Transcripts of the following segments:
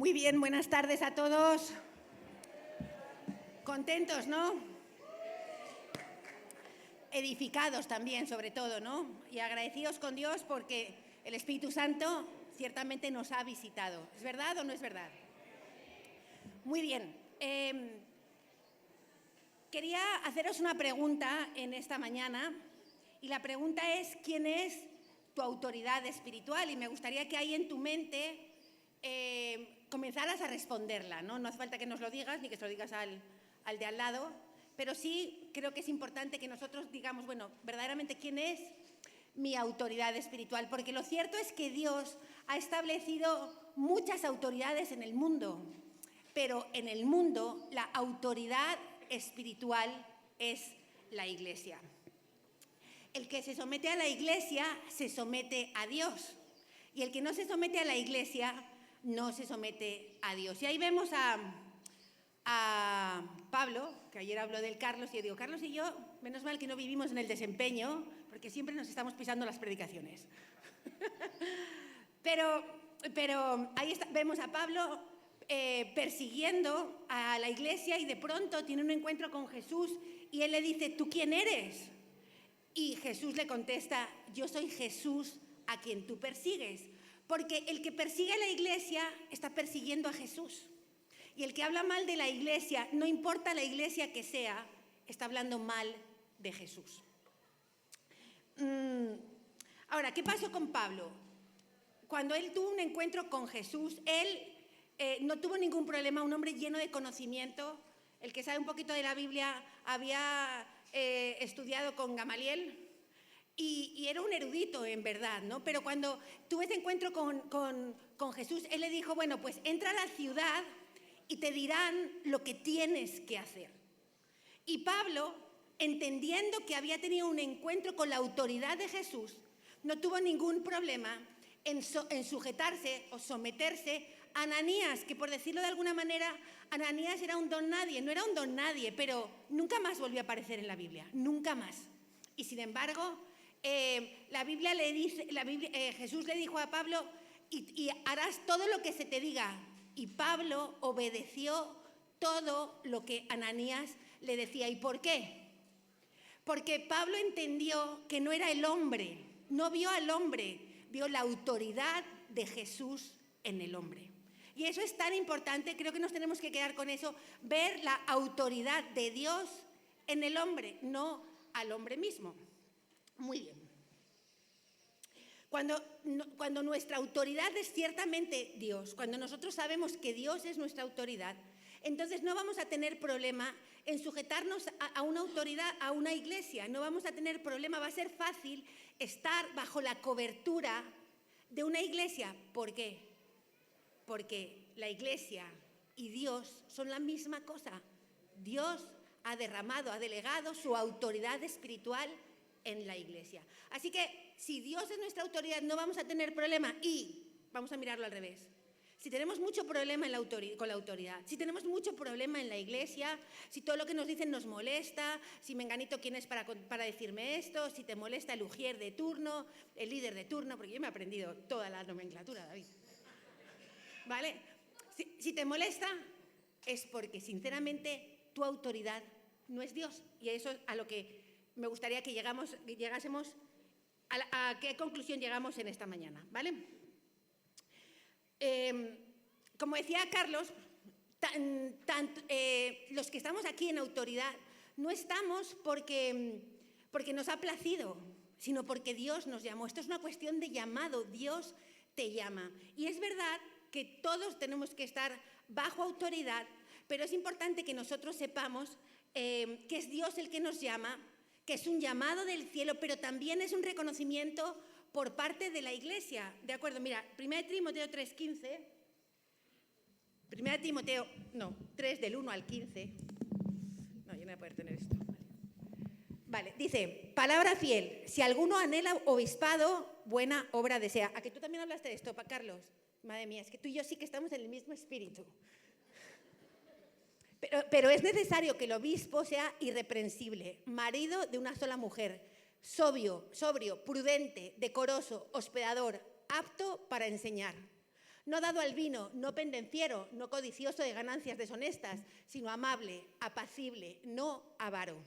Muy bien, buenas tardes a todos. Contentos, ¿no? Edificados también, sobre todo, ¿no? Y agradecidos con Dios porque el Espíritu Santo ciertamente nos ha visitado. ¿Es verdad o no es verdad? Muy bien. Quería haceros una pregunta en esta mañana y la pregunta es: ¿quién es tu autoridad espiritual? Y me gustaría que ahí en tu mente comenzaras a responderla, ¿no? No hace falta que nos lo digas ni que se lo digas al de al lado, pero sí creo que es importante que nosotros digamos, bueno, verdaderamente, ¿quién es mi autoridad espiritual? Porque lo cierto es que Dios ha establecido muchas autoridades en el mundo, pero en el mundo la autoridad espiritual es la Iglesia. El que se somete a la Iglesia se somete a Dios, y el que no se somete a la Iglesia no se somete a Dios. Y ahí vemos a Pablo, que ayer habló del Carlos, y yo digo, Carlos y yo, menos mal que no vivimos en el desempeño, porque siempre nos estamos pisando las predicaciones. pero ahí vemos a Pablo persiguiendo a la Iglesia, y de pronto tiene un encuentro con Jesús y él le dice, ¿tú quién eres? Y Jesús le contesta, yo soy Jesús a quien tú persigues. Porque el que persigue a la Iglesia está persiguiendo a Jesús. Y el que habla mal de la Iglesia, no importa la Iglesia que sea, está hablando mal de Jesús. Ahora, ¿qué pasó con Pablo? Cuando él tuvo un encuentro con Jesús, él no tuvo ningún problema, un hombre lleno de conocimiento. El que sabe un poquito de la Biblia había estudiado con Gamaliel y era un erudito en verdad, ¿no? Pero cuando tuvo ese encuentro con Jesús, él le dijo, bueno, pues entra a la ciudad y te dirán lo que tienes que hacer. Y Pablo, entendiendo que había tenido un encuentro con la autoridad de Jesús, no tuvo ningún problema en sujetarse o someterse a Ananías, que por decirlo de alguna manera, Ananías era un don nadie. No era un don nadie, pero nunca más volvió a aparecer en la Biblia, nunca más. Y sin embargo, la Biblia le dice, Jesús le dijo a Pablo, y harás todo lo que se te diga. Y Pablo obedeció todo lo que Ananías le decía. ¿Y por qué? Porque Pablo entendió que no era el hombre, no vio al hombre, vio la autoridad de Jesús en el hombre. Y eso es tan importante, creo que nos tenemos que quedar con eso, ver la autoridad de Dios en el hombre, no al hombre mismo. Muy bien. Cuando nuestra autoridad es ciertamente Dios, cuando nosotros sabemos que Dios es nuestra autoridad, entonces no vamos a tener problema en sujetarnos a una autoridad, a una iglesia. No vamos a tener problema, va a ser fácil estar bajo la cobertura de una iglesia. ¿Por qué? Porque la iglesia y Dios son la misma cosa. Dios ha derramado, ha delegado su autoridad espiritual en la iglesia. Así que si Dios es nuestra autoridad no vamos a tener problema. Y vamos a mirarlo al revés. Si tenemos mucho problema con la autoridad, si tenemos mucho problema en la iglesia, si todo lo que nos dicen nos molesta, si menganito quién es para decirme esto, si te molesta el ujier de turno, el líder de turno, porque yo me he aprendido toda la nomenclatura, David. ¿Vale? Si te molesta es porque sinceramente tu autoridad no es Dios. Y eso es a lo que me gustaría que llegásemos a qué conclusión llegamos en esta mañana, ¿vale? Como decía Carlos, los que estamos aquí en autoridad no estamos porque nos ha placido, sino porque Dios nos llamó. Esto es una cuestión de llamado, Dios te llama. Y es verdad que todos tenemos que estar bajo autoridad, pero es importante que nosotros sepamos que es Dios el que nos llama, que es un llamado del cielo, pero también es un reconocimiento por parte de la iglesia. ¿De acuerdo? Mira, 1 Timoteo 3:15, 3 del 1 al 15. No, yo no voy a poder tener esto. Vale, dice, palabra fiel, si alguno anhela obispado, buena obra desea. ¿A que tú también hablaste de esto, Carlos? Madre mía, es que tú y yo sí que estamos en el mismo espíritu. Pero es necesario que el obispo sea irreprensible, marido de una sola mujer, sobrio, prudente, decoroso, hospedador, apto para enseñar. no dado al vino, no pendenciero, no codicioso de ganancias deshonestas, sino amable, apacible, no avaro.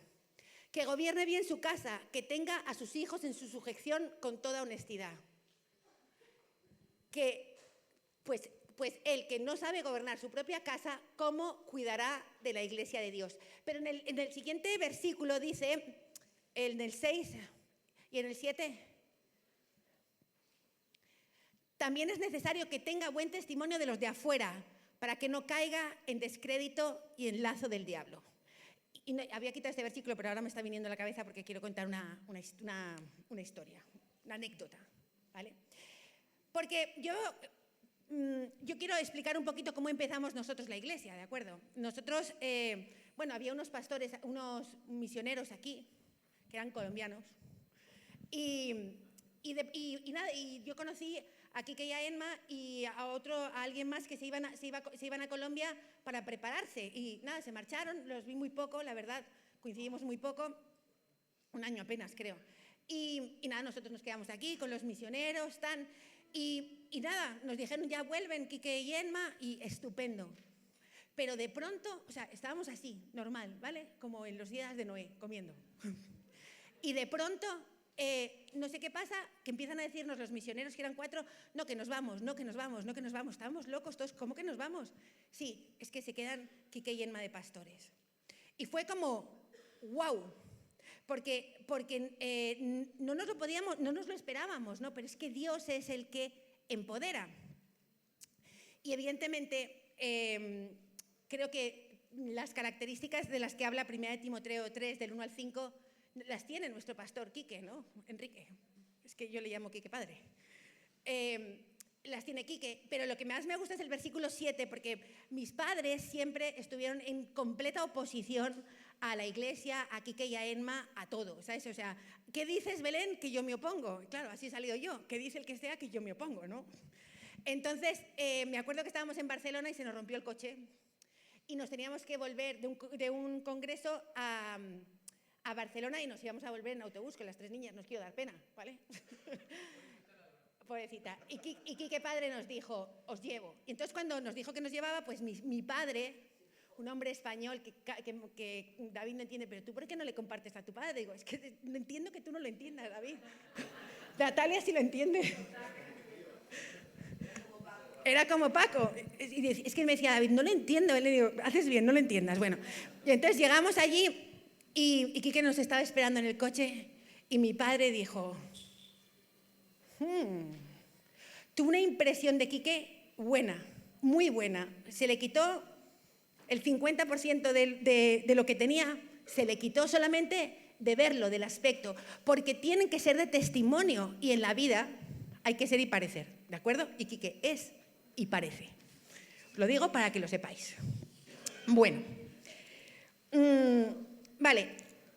Que gobierne bien su casa, que tenga a sus hijos en su sujeción con toda honestidad. Pues el que no sabe gobernar su propia casa, ¿cómo cuidará de la iglesia de Dios? Pero en el siguiente versículo dice, en el 6 y en el 7, también es necesario que tenga buen testimonio de los de afuera, para que no caiga en descrédito y en lazo del diablo. Y no, había quitado este versículo, pero ahora me está viniendo a la cabeza porque quiero contar una historia, una anécdota, ¿vale? Porque yo quiero explicar un poquito cómo empezamos nosotros la iglesia, ¿de acuerdo? Nosotros, había unos pastores, unos misioneros aquí, que eran colombianos, y yo conocí a Quique y a Emma y a alguien más que se iban a Colombia para prepararse, y nada, se marcharon, los vi muy poco, la verdad, coincidimos muy poco, un año apenas, creo. Y nada, nosotros nos quedamos aquí con los misioneros, y nada, nos dijeron, ya vuelven Quique y Emma, y estupendo. Pero de pronto, o sea, estábamos así, normal, ¿vale? Como en los días de Noé, comiendo. Y de pronto, no sé qué pasa, que empiezan a decirnos los misioneros, que eran 4, no, que nos vamos, no, que nos vamos, no, que nos vamos. Estábamos locos todos, ¿cómo que nos vamos? Sí, es que se quedan Quique y Emma de pastores. Y fue como, wow. Porque no nos lo esperábamos, ¿no? Pero es que Dios es el que empodera. Y evidentemente, creo que las características de las que habla 1 Timoteo 3, del 1 al 5, las tiene nuestro pastor Quique, ¿no? Enrique. Es que yo le llamo Quique padre. Las tiene Quique, pero lo que más me gusta es el versículo 7, porque mis padres siempre estuvieron en completa oposición a la iglesia, a Quique y a Emma, a todo, ¿sabes? O sea, ¿qué dices, Belén? Que yo me opongo. Claro, así he salido yo. ¿Qué dice el que sea? Que yo me opongo, ¿no? Entonces, me acuerdo que estábamos en Barcelona y se nos rompió el coche y nos teníamos que volver de un congreso a Barcelona, y nos íbamos a volver en autobús con las 3 niñas. No os quiero dar pena, ¿vale? Pobrecita. Y Quique padre nos dijo, os llevo. Y entonces cuando nos dijo que nos llevaba, pues mi padre, un hombre español que David no entiende, pero ¿tú por qué no le compartes a tu padre? Digo, es que no entiendo que tú no lo entiendas, David. Natalia sí lo entiende. Era como Paco. Es que me decía David, no lo entiendo. Él le digo, haces bien, no lo entiendas. Bueno, y entonces llegamos allí y Quique nos estaba esperando en el coche y mi padre dijo, tuve una impresión de Quique buena, muy buena. Se le quitó el 50% de lo que tenía, se le quitó solamente de verlo, del aspecto, porque tienen que ser de testimonio y en la vida hay que ser y parecer, ¿de acuerdo? Y Quique es y parece. Lo digo para que lo sepáis. Bueno, vale,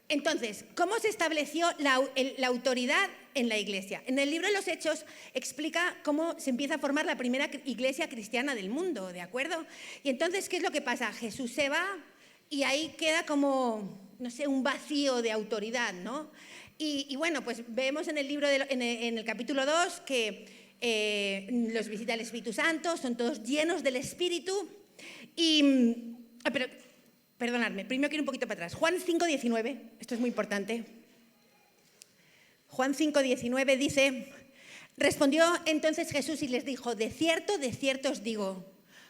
entonces, ¿cómo se estableció la autoridad en la iglesia? En el libro de los Hechos explica cómo se empieza a formar la primera iglesia cristiana del mundo, ¿de acuerdo? Y entonces, ¿qué es lo que pasa? Jesús se va y ahí queda como, no sé, un vacío de autoridad, ¿no? Y bueno, pues vemos en el libro, en el capítulo 2, que los visita el Espíritu Santo, son todos llenos del Espíritu. Pero, perdonadme, primero quiero un poquito para atrás. Juan 5:19, esto es muy importante. Juan 5:19 dice, respondió entonces Jesús y les dijo, de cierto os digo,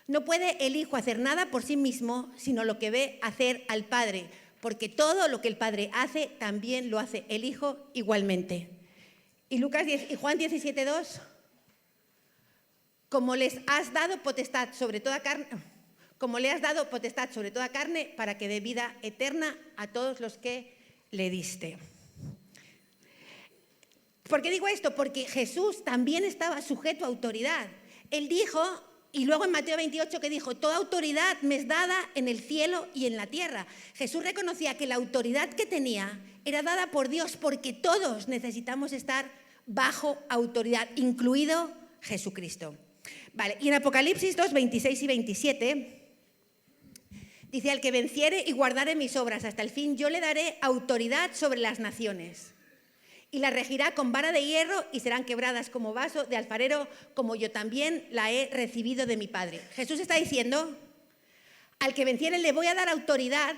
no puede el Hijo hacer nada por sí mismo, sino lo que ve hacer al Padre, porque todo lo que el Padre hace, también lo hace el Hijo igualmente. Y Juan 17:2, como les has dado potestad sobre toda carne, para que dé vida eterna a todos los que le diste. ¿Por qué digo esto? Porque Jesús también estaba sujeto a autoridad. Él dijo, y luego en Mateo 28 que dijo, toda autoridad me es dada en el cielo y en la tierra. Jesús reconocía que la autoridad que tenía era dada por Dios, porque todos necesitamos estar bajo autoridad, incluido Jesucristo. Vale, y en Apocalipsis 2, 26 y 27, dice, al que venciere y guardare mis obras hasta el fin, yo le daré autoridad sobre las naciones. y las regirá con vara de hierro y serán quebradas como vaso de alfarero, como yo también la he recibido de mi Padre. Jesús está diciendo, al que venciere le voy a dar autoridad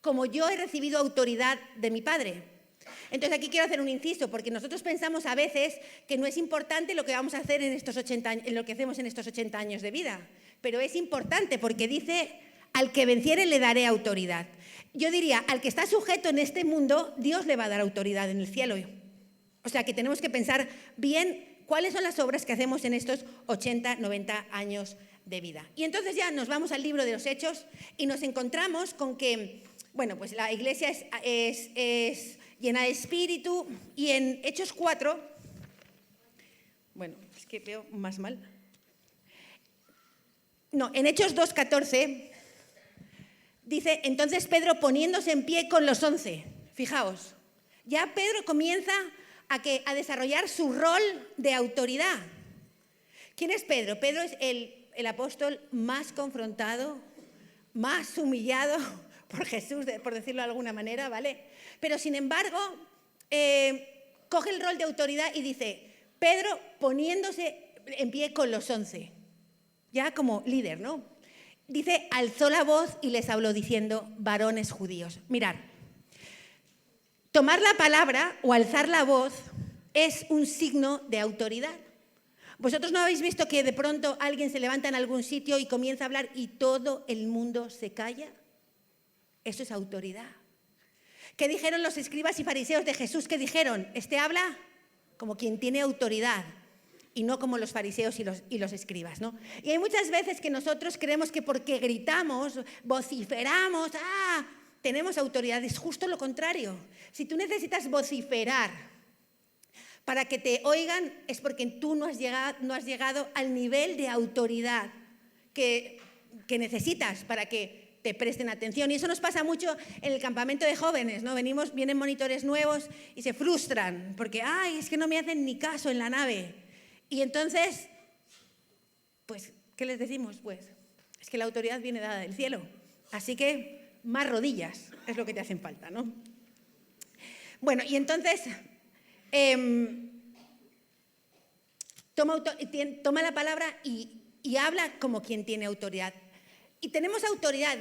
como yo he recibido autoridad de mi Padre. Entonces aquí quiero hacer un inciso, porque nosotros pensamos a veces que no es importante lo que vamos a hacer en lo que hacemos en estos 80 años de vida, pero es importante porque dice, al que venciere le daré autoridad. Yo diría, al que está sujeto en este mundo, Dios le va a dar autoridad en el cielo. O sea que tenemos que pensar bien cuáles son las obras que hacemos en estos 80, 90 años de vida. Y entonces ya nos vamos al libro de los Hechos y nos encontramos con que, bueno, pues la iglesia es llena de espíritu, y en Hechos 4, bueno, es que veo más mal. No, en Hechos 2:14 dice, entonces Pedro poniéndose en pie con los 11, fijaos, ya Pedro comienza a desarrollar su rol de autoridad. ¿Quién es Pedro? Pedro es el apóstol más confrontado, más humillado por Jesús, por decirlo de alguna manera, ¿vale? Pero sin embargo, coge el rol de autoridad y dice, Pedro poniéndose en pie con los 11, ya como líder, ¿no? Dice, alzó la voz y les habló diciendo, varones judíos. Mirad, tomar la palabra o alzar la voz es un signo de autoridad. ¿Vosotros no habéis visto que de pronto alguien se levanta en algún sitio y comienza a hablar y todo el mundo se calla? Eso es autoridad. ¿Qué dijeron los escribas y fariseos de Jesús? ¿Qué dijeron? Este habla como quien tiene autoridad y no como los fariseos y los escribas, ¿no? Y hay muchas veces que nosotros creemos que porque gritamos, vociferamos, tenemos autoridad. Es justo lo contrario. Si tú necesitas vociferar para que te oigan, es porque tú no has llegado al nivel de autoridad que necesitas para que te presten atención. Y eso nos pasa mucho en el campamento de jóvenes, ¿no? Vienen monitores nuevos y se frustran porque, es que no me hacen ni caso en la nave. Y entonces, pues, ¿qué les decimos? Pues, es que la autoridad viene dada del cielo. Así que, más rodillas es lo que te hacen falta, ¿no? Bueno, y entonces, toma la palabra y habla como quien tiene autoridad. Y tenemos autoridad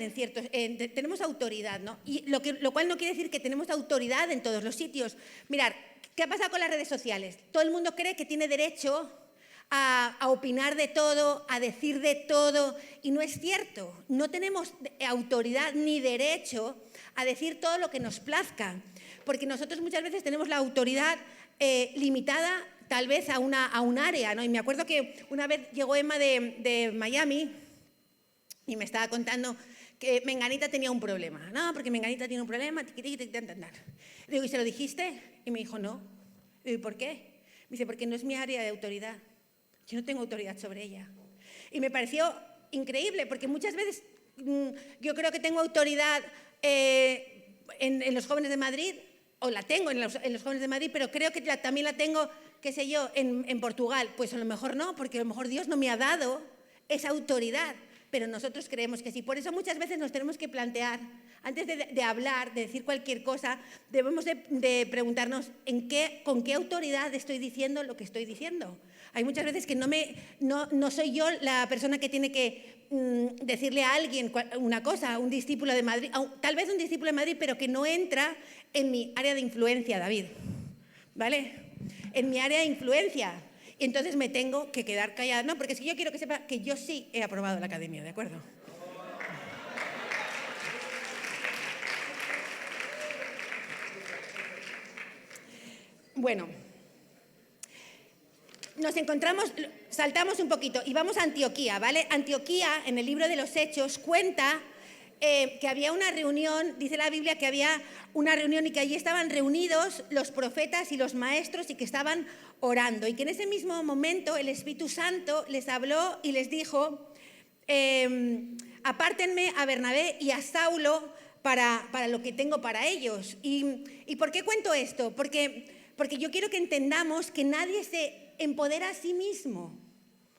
tenemos autoridad, ¿no? Y lo cual no quiere decir que tenemos autoridad en todos los sitios. Mirad, ¿qué ha pasado con las redes sociales? Todo el mundo cree que tiene derecho a opinar de todo, a decir de todo, y no es cierto. No tenemos autoridad ni derecho a decir todo lo que nos plazca, porque nosotros muchas veces tenemos la autoridad limitada tal vez a un área, ¿no? Y me acuerdo que una vez llegó Emma de Miami y me estaba contando que Menganita tenía un problema. No, porque Menganita tiene un problema. Digo, ¿y se lo dijiste? Y me dijo, no. Digo, ¿y por qué? Me dice, porque no es mi área de autoridad. Yo no tengo autoridad sobre ella. Y me pareció increíble, porque muchas veces yo creo que tengo autoridad en los jóvenes de Madrid, o la tengo en los jóvenes de Madrid, pero creo que también la tengo, qué sé yo, en Portugal. Pues a lo mejor no, porque a lo mejor Dios no me ha dado esa autoridad. Pero nosotros creemos que sí. Por eso muchas veces nos tenemos que plantear, antes de hablar, de decir cualquier cosa, debemos de preguntarnos con qué autoridad estoy diciendo lo que estoy diciendo. Hay muchas veces que no soy yo la persona que tiene que decirle a alguien una cosa, un discípulo de Madrid, tal vez un discípulo de Madrid, pero que no entra en mi área de influencia, David, ¿vale? En mi área de influencia. Y entonces me tengo que quedar callada. No, porque si yo quiero que sepa que yo sí he aprobado la academia, ¿de acuerdo? Bueno, saltamos un poquito y vamos a Antioquía, ¿vale? Antioquía, en el libro de los Hechos, cuenta que había una reunión, dice la Biblia que había una reunión y que allí estaban reunidos los profetas y los maestros y que estaban orando. Y que en ese mismo momento el Espíritu Santo les habló y les dijo, apártenme a Bernabé y a Saulo para lo que tengo para ellos. ¿Y por qué cuento esto? Porque yo quiero que entendamos que nadie se empodera a sí mismo.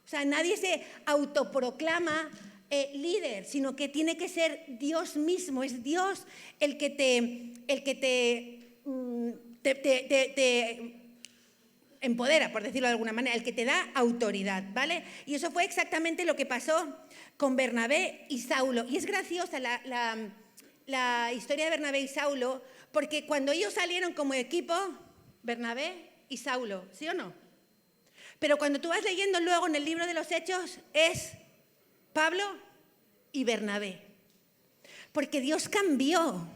O sea, nadie se autoproclama líder, sino que tiene que ser Dios mismo. Es Dios el que te te empodera, por decirlo de alguna manera, el que te da autoridad, ¿vale? Y eso fue exactamente lo que pasó con Bernabé y Saulo. Y es graciosa la historia de Bernabé y Saulo, porque cuando ellos salieron como equipo, Bernabé y Saulo, ¿sí o no? Pero cuando tú vas leyendo luego en el libro de los Hechos, es Pablo y Bernabé. Porque Dios cambió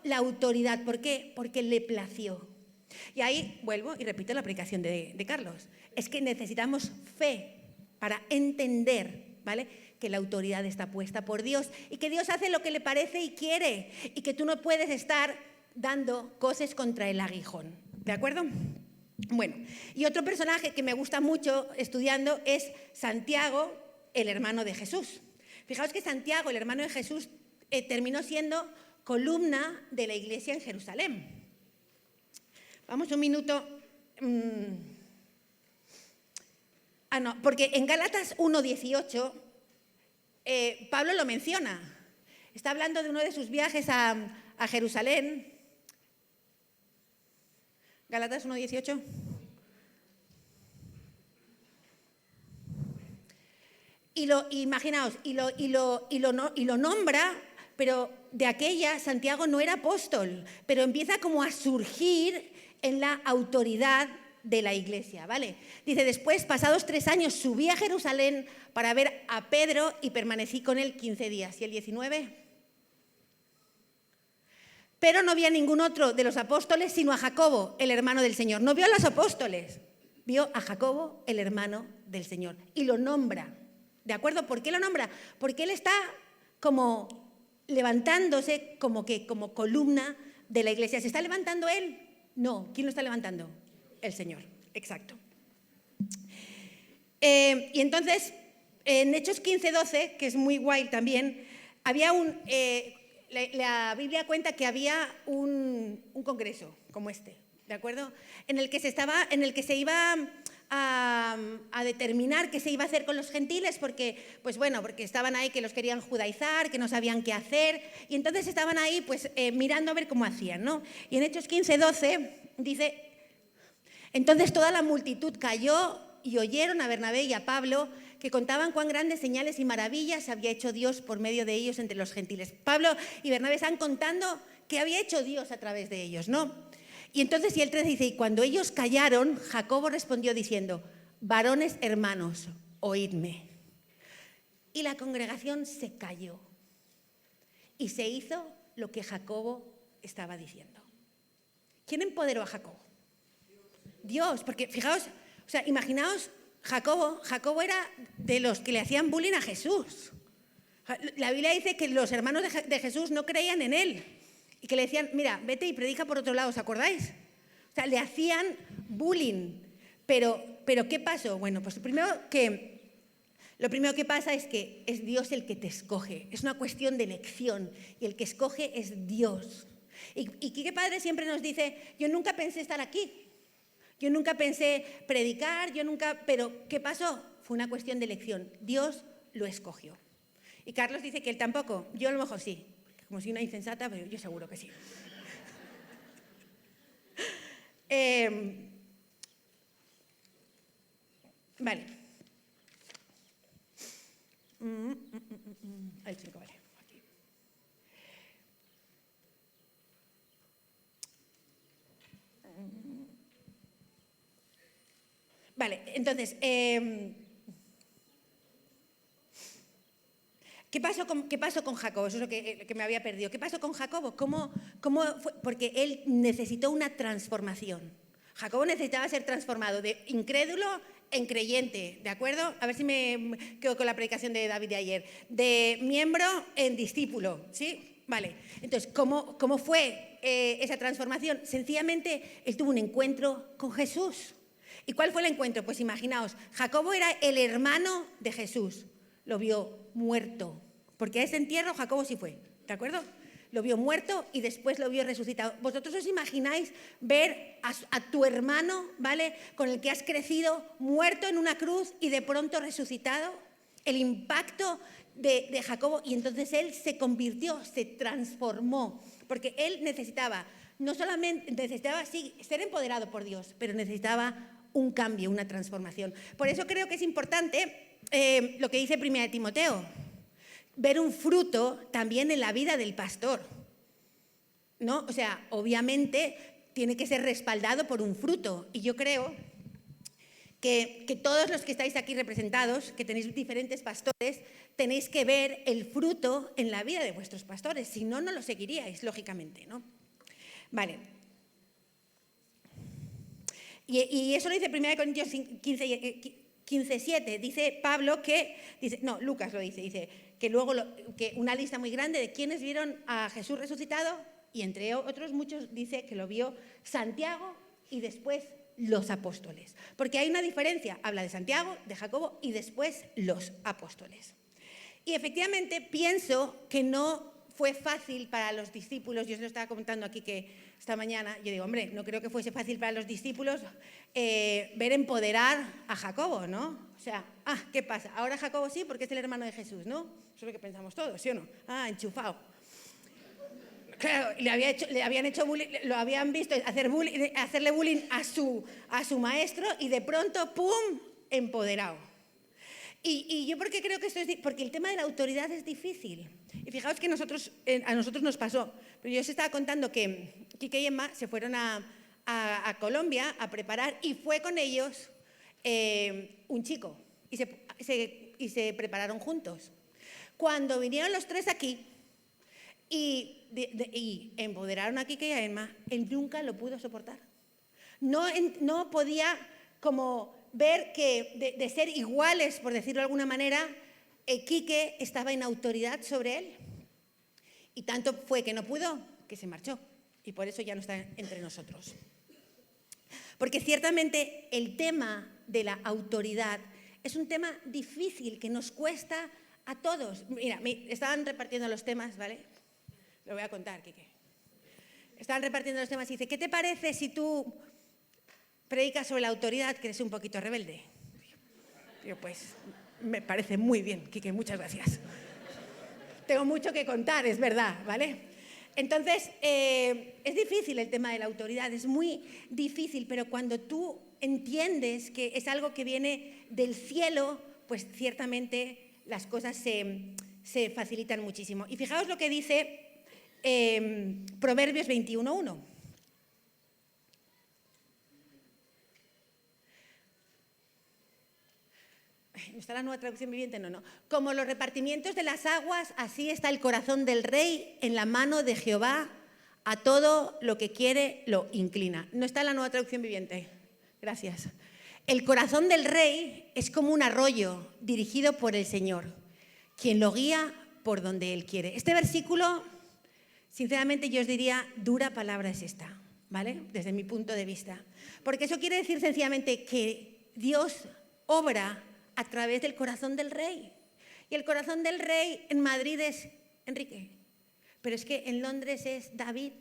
la autoridad. ¿Por qué? Porque le plació. Y ahí vuelvo y repito la aplicación de Carlos. Es que necesitamos fe para entender, ¿vale?, que la autoridad está puesta por Dios y que Dios hace lo que le parece y quiere y que tú no puedes estar dando cosas contra el aguijón. ¿De acuerdo? Bueno, y otro personaje que me gusta mucho estudiando es Santiago, el hermano de Jesús. Fijaos que Santiago, el hermano de Jesús, terminó siendo columna de la iglesia en Jerusalén. Vamos un minuto. No, porque en Gálatas 1:18 Pablo lo menciona. Está hablando de uno de sus viajes a Jerusalén. Gálatas 1:18. Imaginaos, y lo nombra, pero de aquella Santiago no era apóstol, pero empieza como a surgir en la autoridad de la iglesia, ¿vale? Dice, después, pasados 3 años, subí a Jerusalén para ver a Pedro y permanecí con él 15 días. ¿Y el 19? Pero no vi a ningún otro de los apóstoles, sino a Jacobo, el hermano del Señor. No vio a los apóstoles, vio a Jacobo, el hermano del Señor. Y lo nombra. ¿De acuerdo? ¿Por qué lo nombra? Porque él está como levantándose como columna de la iglesia. ¿Se está levantando él? No. ¿Quién lo está levantando? El Señor. Exacto. Y entonces, en Hechos 15:12, que es muy guay también, había la Biblia cuenta que había un congreso como este, ¿de acuerdo? En el que se iba a determinar qué se iba a hacer con los gentiles, porque estaban ahí que los querían judaizar, que no sabían qué hacer, y entonces estaban ahí mirando a ver cómo hacían, ¿no? Y en Hechos 15:12 dice, entonces toda la multitud cayó y oyeron a Bernabé y a Pablo que contaban cuán grandes señales y maravillas había hecho Dios por medio de ellos entre los gentiles. Pablo y Bernabé están contando qué había hecho Dios a través de ellos, ¿no? Y entonces, y el 13 dice, y cuando ellos callaron, Jacobo respondió diciendo, varones hermanos, oídme. Y la congregación se calló y se hizo lo que Jacobo estaba diciendo. ¿Quién empoderó a Jacobo? Dios, porque fijaos, o sea, imaginaos, Jacobo era de los que le hacían bullying a Jesús. La Biblia dice que los hermanos de Jesús no creían en él y que le decían, mira, vete y predica por otro lado, ¿os acordáis? O sea, le hacían bullying. Pero ¿qué pasó? Bueno, pues lo primero que pasa es que es Dios el que te escoge. Es una cuestión de elección y el que escoge es Dios. Y Quique Padre siempre nos dice, yo nunca pensé estar aquí. Yo nunca pensé predicar, pero ¿qué pasó? Fue una cuestión de elección. Dios lo escogió. Y Carlos dice que él tampoco. Yo a lo mejor sí. Como soy una insensata, pero yo seguro que sí. Vale. El chico, vale. Aquí. Vale, entonces, ¿qué pasó con Jacobo? Eso es lo que me había perdido. ¿Qué pasó con Jacobo? ¿Cómo fue? Porque él necesitó una transformación. Jacobo necesitaba ser transformado de incrédulo en creyente, ¿de acuerdo? A ver si me quedo con la predicación de David de ayer. De miembro en discípulo, ¿sí? Vale. Entonces, ¿cómo fue esa transformación? Sencillamente, él tuvo un encuentro con Jesús. ¿Y cuál fue el encuentro? Pues imaginaos, Jacobo era el hermano de Jesús. Lo vio muerto, porque a ese entierro Jacobo sí fue, ¿de acuerdo? Lo vio muerto y después lo vio resucitado. ¿Vosotros os imagináis ver a tu hermano, ¿vale?, con el que has crecido, muerto en una cruz y de pronto resucitado? El impacto de Jacobo, y entonces él se convirtió, se transformó, porque él necesitaba no solamente necesitaba sí, ser empoderado por Dios, pero necesitaba un cambio, una transformación. Por eso creo que es importante lo que dice 1 Timoteo, ver un fruto también en la vida del pastor, ¿no? O sea, obviamente tiene que ser respaldado por un fruto. Y yo creo que todos los que estáis aquí representados, que tenéis diferentes pastores, tenéis que ver el fruto en la vida de vuestros pastores. Si no, no lo seguiríais, lógicamente, ¿no? Vale. Y eso lo dice 1 Corintios 15:7. Dice Pablo que, Lucas lo dice que luego que una lista muy grande de quienes vieron a Jesús resucitado, y entre otros muchos dice que lo vio Santiago y después los apóstoles. Porque hay una diferencia, habla de Santiago, de Jacobo y después los apóstoles. Y efectivamente pienso que no fue fácil para los discípulos, yo os lo estaba comentando aquí que esta mañana, yo digo, hombre, no creo que fuese fácil para los discípulos ver empoderar a Jacobo, ¿no? O sea, ¿qué pasa? Ahora Jacobo sí, porque es el hermano de Jesús, ¿no? Eso es lo que pensamos todos, ¿sí o no? Enchufado. Claro, le habían hecho bullying, lo habían visto hacerle bullying a su maestro y de pronto, ¡pum!, empoderado. Y yo porque creo que esto es... Porque el tema de la autoridad es difícil. Y fijaos que a nosotros nos pasó. Pero yo os estaba contando que Quique y Emma se fueron a Colombia a preparar y fue con ellos un chico. Y se prepararon juntos. Cuando vinieron los tres aquí y empoderaron a Quique y a Emma, él nunca lo pudo soportar. No podía como ver que de ser iguales, por decirlo de alguna manera, Quique estaba en autoridad sobre él. Y tanto fue que no pudo, que se marchó. Y por eso ya no está entre nosotros. Porque ciertamente el tema de la autoridad es un tema difícil que nos cuesta a todos. Mira, estaban repartiendo los temas, ¿vale? Lo voy a contar, Quique. Estaban repartiendo los temas y dice, ¿qué te parece si tú predicas sobre la autoridad, que eres un poquito rebelde? Yo, pues, me parece muy bien, Quique, muchas gracias. Tengo mucho que contar, es verdad, ¿vale? Entonces, es difícil el tema de la autoridad, es muy difícil, pero cuando tú entiendes que es algo que viene del cielo, pues ciertamente las cosas se facilitan muchísimo. Y fijaos lo que dice Proverbios 21:1. ¿No está la Nueva Traducción Viviente? No. Como los repartimientos de las aguas, así está el corazón del rey en la mano de Jehová, a todo lo que quiere lo inclina. No está la Nueva Traducción Viviente. Gracias. El corazón del rey es como un arroyo dirigido por el Señor, quien lo guía por donde Él quiere. Este versículo, sinceramente yo os diría, dura palabra es esta, ¿vale? Desde mi punto de vista. Porque eso quiere decir sencillamente que Dios obra a través del corazón del rey. Y el corazón del rey en Madrid es Enrique, pero es que en Londres es David,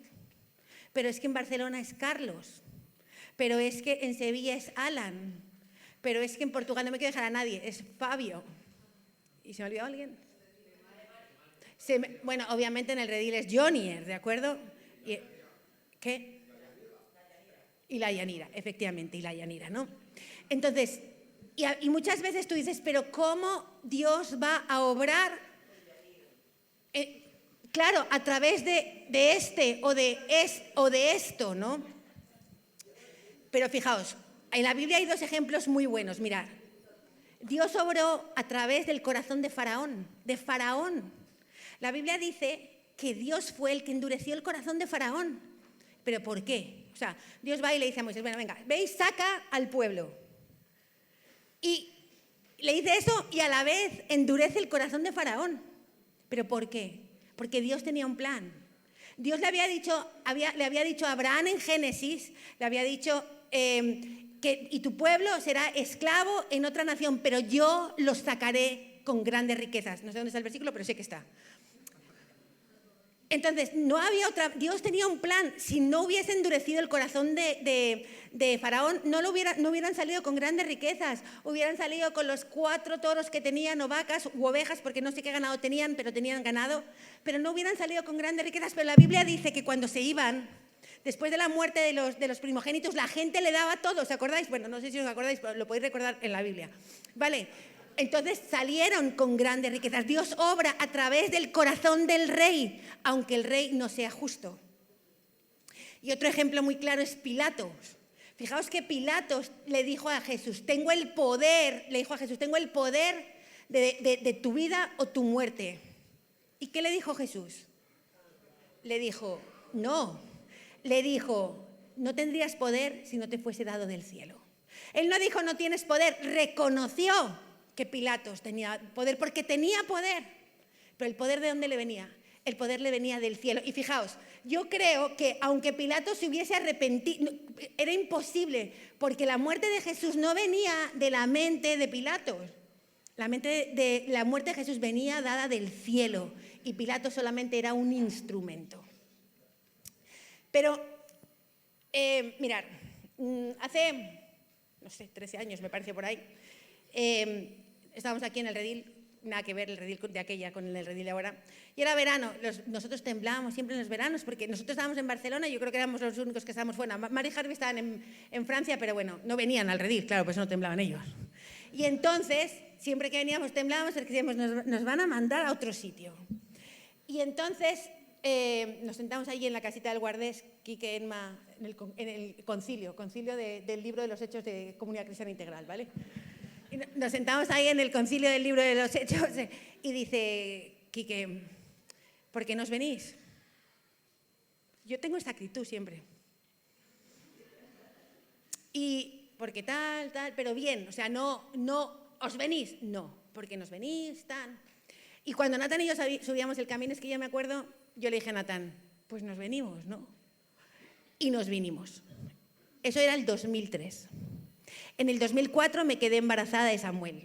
pero es que en Barcelona es Carlos, pero es que en Sevilla es Alan, pero es que en Portugal, no me quiero dejar a nadie, es Fabio. ¿Y se me ha olvidado alguien? Bueno, obviamente en el redil es Jonier, ¿de acuerdo? ¿Qué? Y la Yanira, efectivamente, y la Yanira, ¿no? Entonces, y muchas veces tú dices, pero ¿cómo Dios va a obrar? Claro, a través de este o de esto, ¿no? Pero fijaos, en la Biblia hay dos ejemplos muy buenos. Mirad, Dios obró a través del corazón de Faraón, La Biblia dice que Dios fue el que endureció el corazón de Faraón. ¿Pero por qué? O sea, Dios va y le dice a Moisés, bueno, venga, ve y saca al pueblo. Y le dice eso y a la vez endurece el corazón de Faraón. ¿Pero por qué? Porque Dios tenía un plan. Dios le había dicho a Abraham en Génesis, le había dicho y tu pueblo será esclavo en otra nación, pero yo los sacaré con grandes riquezas. No sé dónde está el versículo, pero sé que está. Entonces, no había otra. Dios tenía un plan. Si no hubiese endurecido el corazón de Faraón, no hubieran salido con grandes riquezas. Hubieran salido con los 4 toros que tenían, o vacas, u ovejas, porque no sé qué ganado tenían, pero tenían ganado. Pero no hubieran salido con grandes riquezas. Pero la Biblia dice que cuando se iban, Después de la muerte de los primogénitos, la gente le daba todo, ¿os acordáis? Bueno, no sé si os acordáis, pero lo podéis recordar en la Biblia. ¿Vale? Entonces salieron con grandes riquezas. Dios obra a través del corazón del rey, aunque el rey no sea justo. Y otro ejemplo muy claro es Pilatos. Fijaos que Pilatos le dijo a Jesús, tengo el poder de tu vida o tu muerte. ¿Y qué le dijo Jesús? Le dijo, no tendrías poder si no te fuese dado del cielo. Él no dijo no tienes poder, reconoció que Pilatos tenía poder porque tenía poder. Pero el poder, ¿de dónde le venía? El poder le venía del cielo. Y fijaos, yo creo que aunque Pilatos se hubiese arrepentido, era imposible, porque la muerte de Jesús no venía de la mente de Pilatos. La muerte de Jesús venía dada del cielo y Pilatos solamente era un instrumento. Pero, mirad, hace, no sé, 13 años me parece por ahí, estábamos aquí en el redil, nada que ver el redil de aquella con el redil de ahora, y era verano. Nosotros temblábamos siempre en los veranos porque nosotros estábamos en Barcelona y yo creo que éramos los únicos que estábamos fuera. Mari y Harvey estaban en Francia, pero bueno, no venían al redil, claro, pues no temblaban ellos. Y entonces, siempre que veníamos temblábamos porque decíamos, nos van a mandar a otro sitio. Y entonces nos sentamos allí en la casita del Guardés, Quique, Emma, en el concilio del libro de los Hechos de Comunidad Cristiana Integral, ¿vale? Y nos sentamos ahí en el concilio del libro de los Hechos y dice Quique, ¿por qué nos venís? Yo tengo esta actitud siempre. Y porque tal, pero bien, o sea, no, ¿os venís? No, porque nos venís, tal. Y cuando Natán y yo subíamos el camino, es que ya me acuerdo, yo le dije a Natán, pues nos venimos, ¿no? Y nos vinimos. Eso era el 2003. En el 2004 me quedé embarazada de Samuel.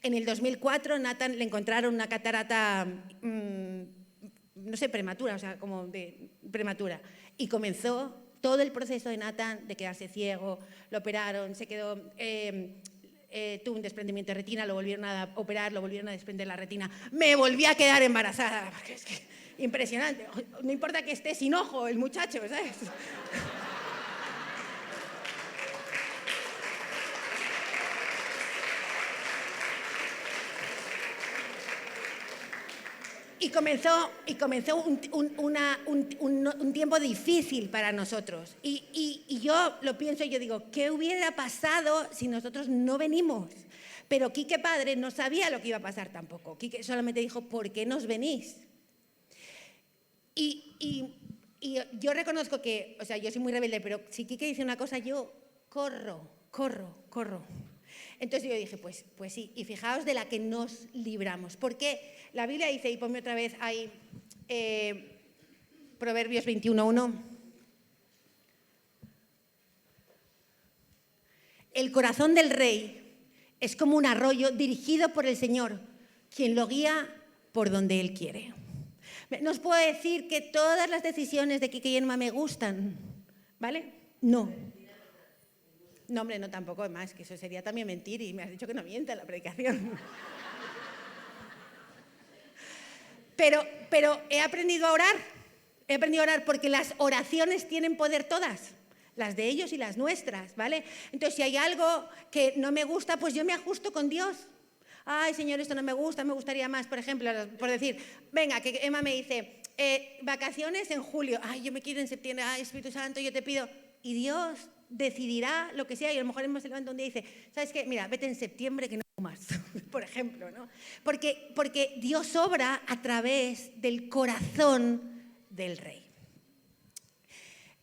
En el 2004 Natán le encontraron una catarata, no sé, prematura, o sea, como de prematura. Y comenzó todo el proceso de Natán de quedarse ciego, lo operaron, se quedó, tuvo un desprendimiento de retina, lo volvieron a operar, lo volvieron a desprender la retina. Me volví a quedar embarazada. Es que, impresionante. No importa que esté sin ojo el muchacho, ¿sabes? Y comenzó un tiempo difícil para nosotros. Y yo lo pienso y yo digo, ¿qué hubiera pasado si nosotros no venimos? Pero Quique padre no sabía lo que iba a pasar tampoco. Quique solamente dijo, ¿por qué nos venís? Y yo reconozco que, o sea, yo soy muy rebelde, pero si Quique dice una cosa, yo corro. Entonces yo dije, pues sí, y fijaos de la que nos libramos. Porque la Biblia dice, y ponme otra vez ahí, Proverbios 21:1. El corazón del rey es como un arroyo dirigido por el Señor, quien lo guía por donde Él quiere. No os puedo decir que todas las decisiones de Quique y Emma me gustan, ¿vale? No. No, hombre, no tampoco, más que eso sería también mentir y me has dicho que no mienta en la predicación. Pero he aprendido a orar porque las oraciones tienen poder todas, las de ellos y las nuestras, ¿vale? Entonces, si hay algo que no me gusta, pues yo me ajusto con Dios. Ay, Señor, esto no me gusta, me gustaría más, por ejemplo, por decir, venga, que Emma me dice, vacaciones en julio, ay, yo me quiero en septiembre, ay, Espíritu Santo, yo te pido, y Dios decidirá lo que sea, y a lo mejor se levanta un día y dice, ¿sabes qué? Mira, vete en septiembre que no más, por ejemplo, ¿no? Porque Dios obra a través del corazón del rey.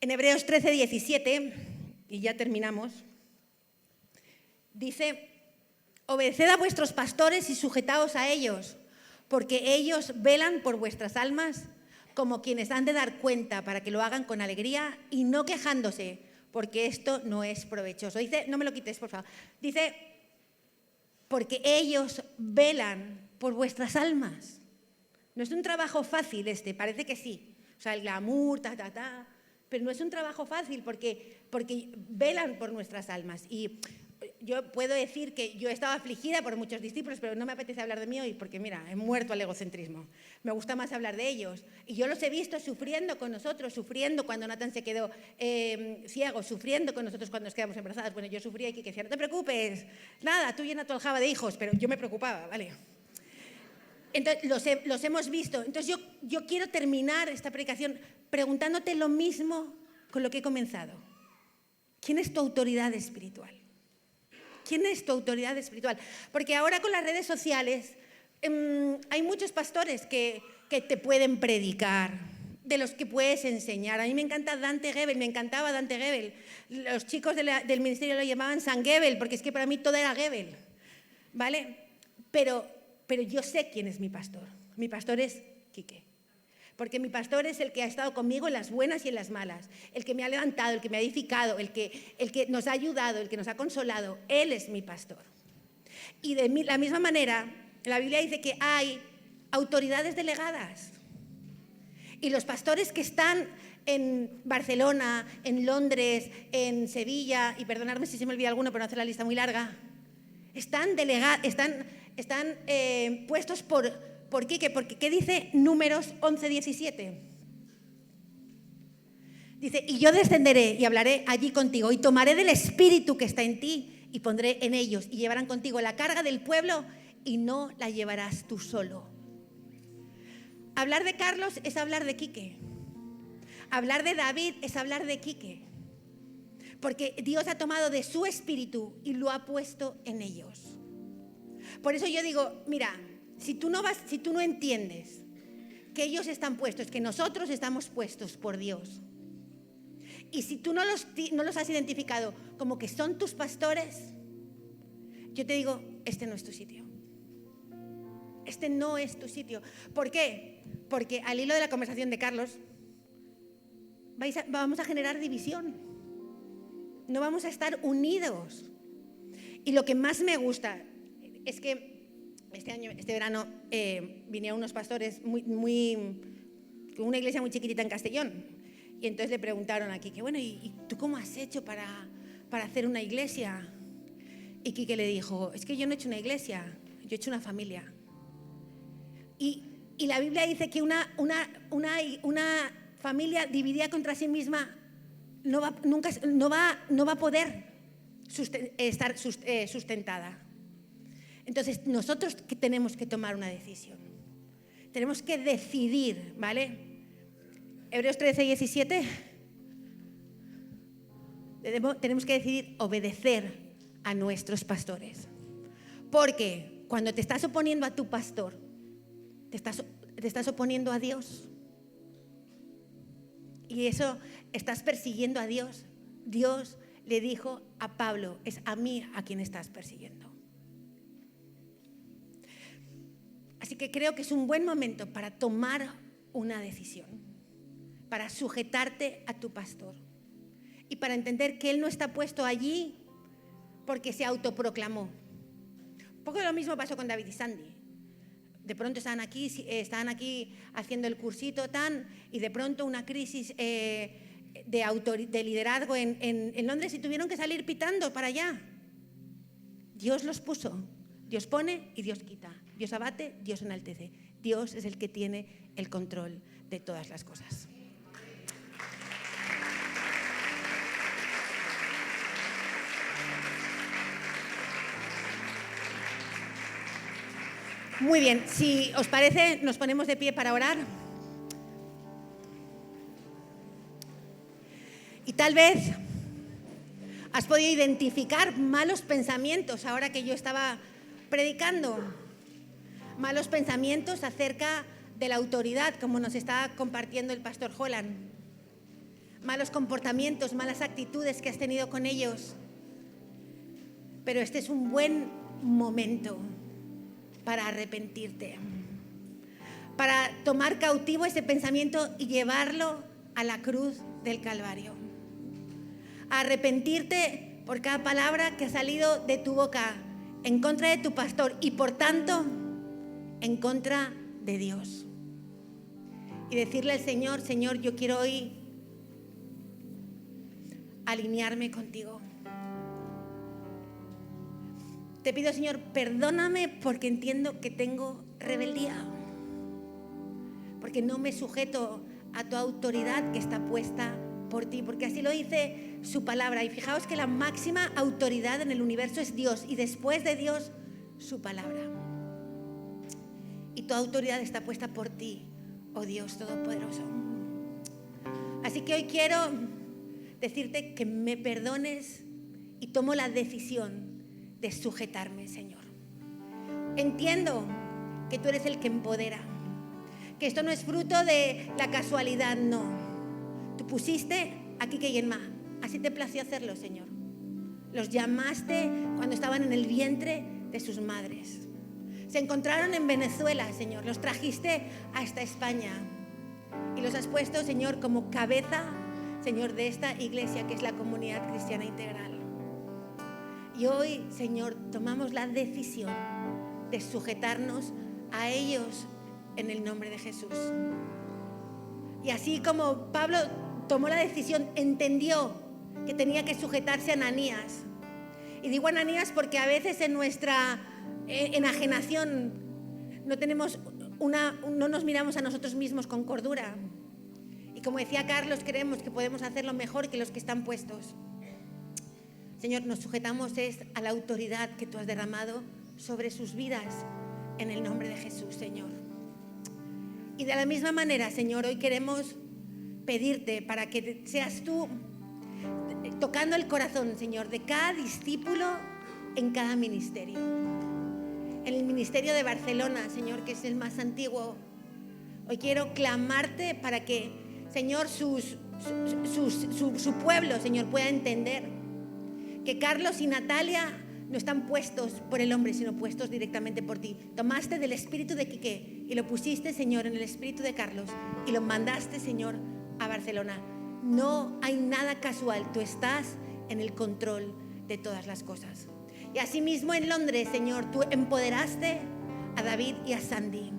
En Hebreos 13:17, y ya terminamos, dice, obedeced a vuestros pastores y sujetaos a ellos, porque ellos velan por vuestras almas como quienes han de dar cuenta para que lo hagan con alegría y no quejándose, porque esto no es provechoso. Dice, no me lo quites, por favor. Dice, porque ellos velan por vuestras almas. No es un trabajo fácil parece que sí. O sea, el glamour, pero no es un trabajo fácil porque velan por nuestras almas. Y yo puedo decir que yo he estado afligida por muchos discípulos, pero no me apetece hablar de mí hoy porque, mira, he muerto al egocentrismo. Me gusta más hablar de ellos. Y yo los he visto sufriendo con nosotros, sufriendo cuando Nathan se quedó ciego, sufriendo con nosotros cuando nos quedamos embarazadas. Bueno, yo sufría y que decía, no te preocupes, nada, tú llena tu aljaba de hijos, pero yo me preocupaba, ¿vale? Entonces, los hemos visto. Entonces, yo quiero terminar esta predicación preguntándote lo mismo con lo que he comenzado. ¿Quién es tu autoridad espiritual? ¿Quién es tu autoridad espiritual? Porque ahora con las redes sociales hay muchos pastores que te pueden predicar, de los que puedes enseñar. A mí me encanta Dante Gebel, me encantaba Dante Gebel. Los chicos del ministerio lo llamaban San Gebel, porque es que para mí todo era Gebel, ¿vale? Pero yo sé quién es mi pastor. Mi pastor es Quique. Porque mi pastor es el que ha estado conmigo en las buenas y en las malas, el que me ha levantado, el que me ha edificado, el que nos ha ayudado, el que nos ha consolado. Él es mi pastor. Y de la misma manera, la Biblia dice que hay autoridades delegadas. Y los pastores que están en Barcelona, en Londres, en Sevilla, y perdonadme si se me olvida alguno, pero no hacer la lista muy larga, están puestos por Quique, porque ¿qué dice Números 11:17? Dice, y yo descenderé y hablaré allí contigo y tomaré del espíritu que está en ti y pondré en ellos y llevarán contigo la carga del pueblo y no la llevarás tú solo. Hablar de Carlos es hablar de Quique. Hablar de David es hablar de Quique. Porque Dios ha tomado de su espíritu y lo ha puesto en ellos. Por eso yo digo, mira, si tú no entiendes que ellos están puestos, que nosotros estamos puestos por Dios, y si tú no los has identificado como que son tus pastores, yo te digo, este no es tu sitio. Este no es tu sitio. ¿Por qué? Porque al hilo de la conversación de Carlos, vamos a generar división. No vamos a estar unidos. Y lo que más me gusta es que este verano vinieron unos pastores con una iglesia muy chiquitita en Castellón. Y entonces le preguntaron a Quique, bueno, ¿y tú cómo has hecho para hacer una iglesia? Y Quique le dijo, es que yo no he hecho una iglesia, yo he hecho una familia. Y la Biblia dice que una familia dividida contra sí misma no va a poder estar sustentada. Entonces, nosotros tenemos que tomar una decisión. Tenemos que decidir, ¿vale? Hebreos 13:17. Tenemos que decidir obedecer a nuestros pastores. Porque cuando te estás oponiendo a tu pastor, te estás oponiendo a Dios. Y eso, estás persiguiendo a Dios. Dios le dijo a Pablo, es a mí a quien estás persiguiendo. Así que creo que es un buen momento para tomar una decisión, para sujetarte a tu pastor y para entender que él no está puesto allí porque se autoproclamó. Un poco lo mismo pasó con David y Sandy. De pronto estaban aquí haciendo el cursito y de pronto una crisis de liderazgo en Londres y tuvieron que salir pitando para allá. Dios los puso. Dios pone y Dios quita. Dios abate, Dios enaltece. Dios es el que tiene el control de todas las cosas. Muy bien, si os parece, nos ponemos de pie para orar. Y tal vez has podido identificar malos pensamientos ahora que yo estaba predicando. Malos pensamientos acerca de la autoridad, como nos está compartiendo el pastor Holland. Malos comportamientos, malas actitudes que has tenido con ellos. Pero este es un buen momento para arrepentirte, para tomar cautivo ese pensamiento y llevarlo a la cruz del Calvario. Arrepentirte por cada palabra que ha salido de tu boca en contra de tu pastor y por tanto en contra de Dios. Y decirle al Señor, Señor, yo quiero hoy alinearme contigo. Te pido, Señor, perdóname porque entiendo que tengo rebeldía, porque no me sujeto a tu autoridad que está puesta por ti, porque así lo dice su palabra. Y fijaos que la máxima autoridad en el universo es Dios, y después de Dios, su palabra. Y tu autoridad está puesta por ti, oh Dios Todopoderoso. Así que hoy quiero decirte que me perdones y tomo la decisión de sujetarme, Señor. Entiendo que tú eres el que empodera, que esto no es fruto de la casualidad, no. Tú pusiste a Quique y Emma, así te plació hacerlo, Señor. Los llamaste cuando estaban en el vientre de sus madres. Se encontraron en Venezuela, Señor. Los trajiste hasta España y los has puesto, Señor, como cabeza, Señor, de esta iglesia que es la Comunidad Cristiana Integral. Y hoy, Señor, tomamos la decisión de sujetarnos a ellos en el nombre de Jesús. Y así como Pablo tomó la decisión, entendió que tenía que sujetarse a Ananías. Y digo Ananías porque a veces en nuestra enajenación no nos miramos a nosotros mismos con cordura. Y como decía Carlos, creemos que podemos hacerlo mejor que los que están puestos. Señor, nos sujetamos a la autoridad que tú has derramado sobre sus vidas en el nombre de Jesús, Señor. Y de la misma manera, Señor, hoy queremos pedirte para que seas tú tocando el corazón, Señor, de cada discípulo en cada ministerio. En el ministerio de Barcelona, Señor, que es el más antiguo, hoy quiero clamarte para que, Señor, su pueblo, Señor, pueda entender que Carlos y Natalia no están puestos por el hombre, sino puestos directamente por ti. Tomaste del espíritu de Quique y lo pusiste, Señor, en el espíritu de Carlos y lo mandaste, Señor, a Barcelona. No hay nada casual, tú estás en el control de todas las cosas. Y asimismo en Londres, Señor, tú empoderaste a David y a Sandy.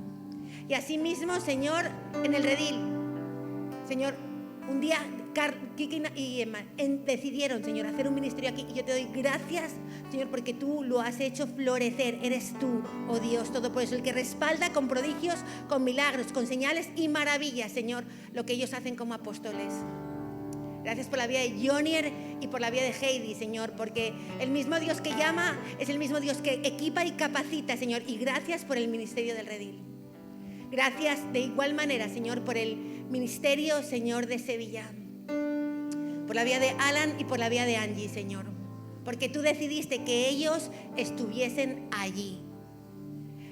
Y asimismo, Señor, en el Redil, Señor, un día Kiki y Emma decidieron, Señor, hacer un ministerio aquí, y yo te doy gracias, Señor, porque tú lo has hecho florecer. Eres tú, oh Dios Todopoderoso, el que respalda con prodigios, con milagros, con señales y maravillas, Señor, lo que ellos hacen como apóstoles. Gracias por la vida de Jonier y por la vida de Heidi, Señor, porque el mismo Dios que llama es el mismo Dios que equipa y capacita, Señor, y gracias por el ministerio del Redil. Gracias de igual manera, Señor, por el ministerio, Señor, de Sevilla, por la vida de Alan y por la vida de Angie, Señor, porque tú decidiste que ellos estuviesen allí.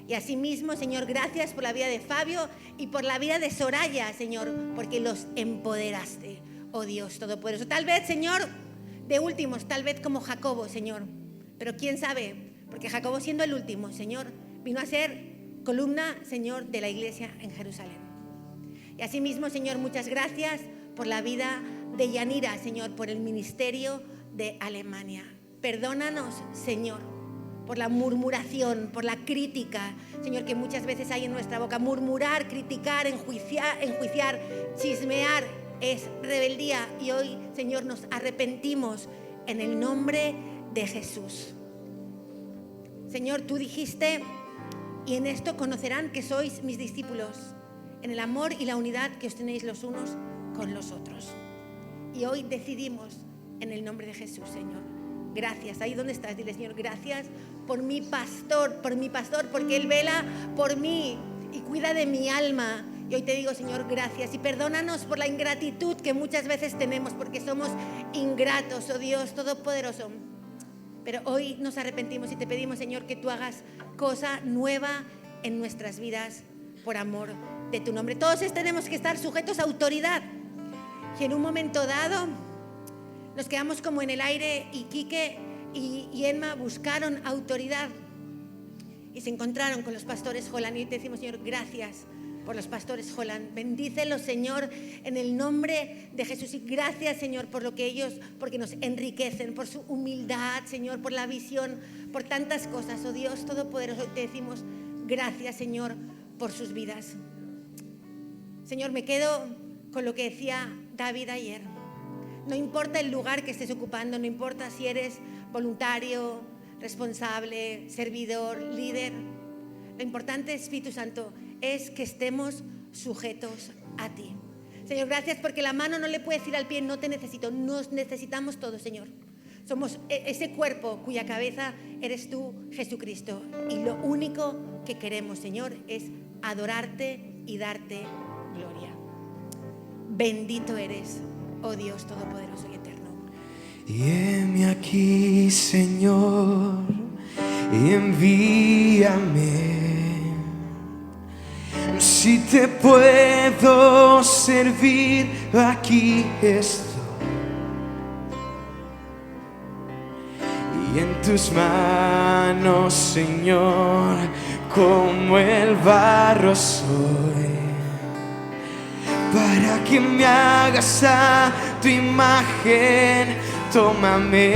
Y asimismo, Señor, gracias por la vida de Fabio y por la vida de Soraya, Señor, porque los empoderaste, oh Dios Todopoderoso. Tal vez, Señor, de últimos, tal vez como Jacobo, Señor, pero quién sabe, porque Jacobo, siendo el último, Señor, vino a ser columna, Señor, de la iglesia en Jerusalén. Y asimismo, Señor, muchas gracias por la vida de Yanira, Señor, por el ministerio de Alemania. Perdónanos, Señor, por la murmuración, por la crítica, Señor, que muchas veces hay en nuestra boca. Murmurar, criticar, enjuiciar, chismear es rebeldía. Y hoy, Señor, nos arrepentimos en el nombre de Jesús. Señor, tú dijiste: y en esto conocerán que sois mis discípulos, en el amor y la unidad que os tenéis los unos con los otros. Y hoy decidimos en el nombre de Jesús, Señor. Gracias. Ahí donde estás, dile: Señor, gracias por mi pastor, porque Él vela por mí y cuida de mi alma. Y hoy te digo, Señor, gracias. Y perdónanos por la ingratitud que muchas veces tenemos, porque somos ingratos, oh Dios Todopoderoso. Pero hoy nos arrepentimos y te pedimos, Señor, que tú hagas cosa nueva en nuestras vidas por amor de tu nombre. Todos tenemos que estar sujetos a autoridad. Y en un momento dado nos quedamos como en el aire, y Quique y Emma buscaron autoridad y se encontraron con los pastores Holland. Y te decimos, Señor, gracias por los pastores Holland. Bendícelos, Señor, en el nombre de Jesús. Y gracias, Señor, por lo que ellos, porque nos enriquecen, por su humildad, Señor, por la visión, por tantas cosas. Oh Dios Todopoderoso, te decimos gracias, Señor, por sus vidas. Señor, me quedo con lo que decía David ayer. No importa el lugar que estés ocupando, no importa si eres voluntario, responsable, servidor, líder. Lo importante, Espíritu Santo, es que estemos sujetos a ti. Señor, gracias porque la mano no le puede decir al pie, no te necesito. Nos necesitamos todos, Señor. Somos ese cuerpo cuya cabeza eres tú, Jesucristo. Y lo único que queremos, Señor, es adorarte y darte gloria. Bendito eres, oh Dios Todopoderoso y Eterno. Y heme aquí, Señor, y envíame. Si te puedo servir, aquí estoy. Y en tus manos, Señor, como el barro soy, para que me hagas a tu imagen. Tómame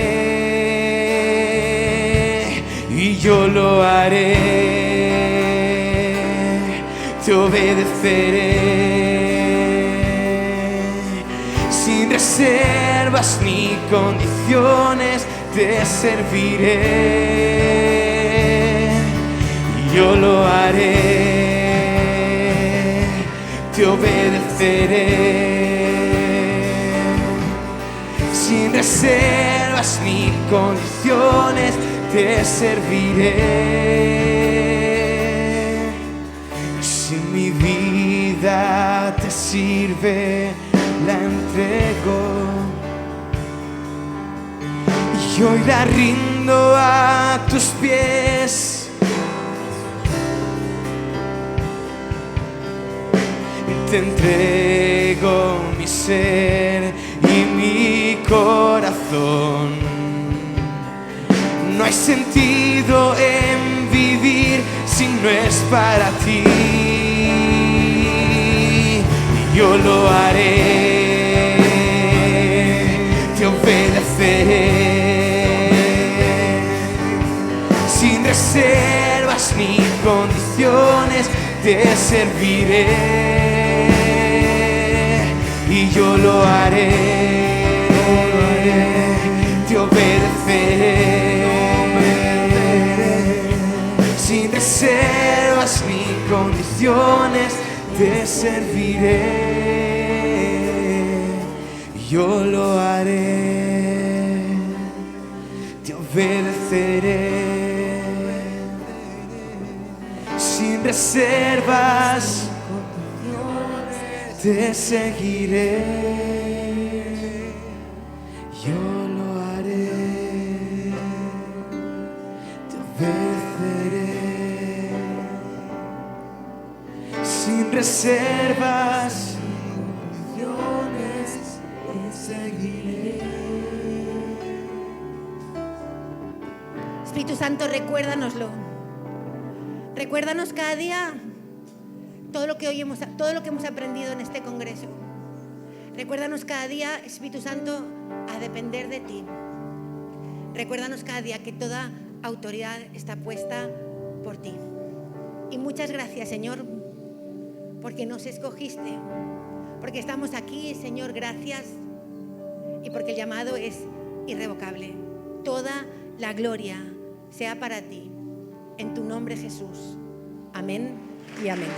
y yo lo haré, te obedeceré, sin reservas ni condiciones te serviré. Y yo lo haré, te obedeceré, sin reservas ni condiciones te serviré. Si mi vida te sirve, la entrego, y hoy la rindo a tus pies. Te entrego mi ser y mi corazón. No hay sentido en vivir si no es para ti. Y yo lo haré, te obedeceré, sin reservas ni condiciones te serviré. Y yo lo haré, te obedeceré, sin reservas ni condiciones te serviré. Yo lo haré, te obedeceré, sin reservas te seguiré. Yo lo haré, te obedeceré, sin reservas, condiciones, te seguiré. Espíritu Santo, recuérdanoslo. Recuérdanos cada día todo lo que hemos aprendido en este congreso. Recuérdanos cada día, Espíritu Santo, a depender de ti. Recuérdanos cada día que toda autoridad está puesta por ti. Y muchas gracias, Señor, porque nos escogiste, porque estamos aquí, Señor, gracias, y porque el llamado es irrevocable. Toda la gloria sea para ti. En tu nombre, Jesús. Amén y amén.